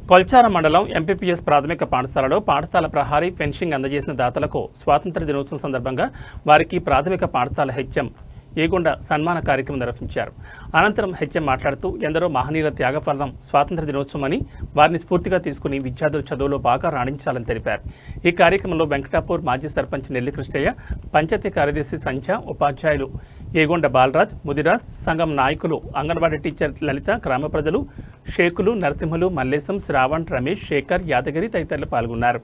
కొల్చారం మండలం ఎంపీపీఎస్ ప్రాథమిక పాఠశాలలో పాఠశాల ప్రహారీ ఫెన్సింగ్ అందజేసిన దాతలకు స్వాతంత్ర దినోత్సవం సందర్భంగా వారికి ప్రాథమిక పాఠశాల హెచ్ఎం ఏగొండ సన్మాన కార్యక్రమం నిర్వహించారు. అనంతరం హెచ్ఎం మాట్లాడుతూ ఎందరో మహనీయుల త్యాగఫలం స్వాతంత్ర దినోత్సవం అని వారిని స్ఫూర్తిగా తీసుకుని విద్యార్థులు చదువులో బాగా రాణించాలని తెలిపారు. ఈ కార్యక్రమంలో వెంకటాపూర్ మాజీ సర్పంచ్ నెల్లి కృష్ణయ్య, పంచాయతీ కార్యదర్శి సంధ్య, ఉపాధ్యాయులు ఏగొండ బాలరాజ్, ముదిరాజ్, సంఘం నాయకులు, అంగన్వాడీ టీచర్ లలిత, గ్రామ ప్రజలు, షేకులు, నరసింహులు, మల్లేశం, శ్రావణ్, రమేష్, శేఖర్, యాదగిరి తదితరులు పాల్గొన్నారు.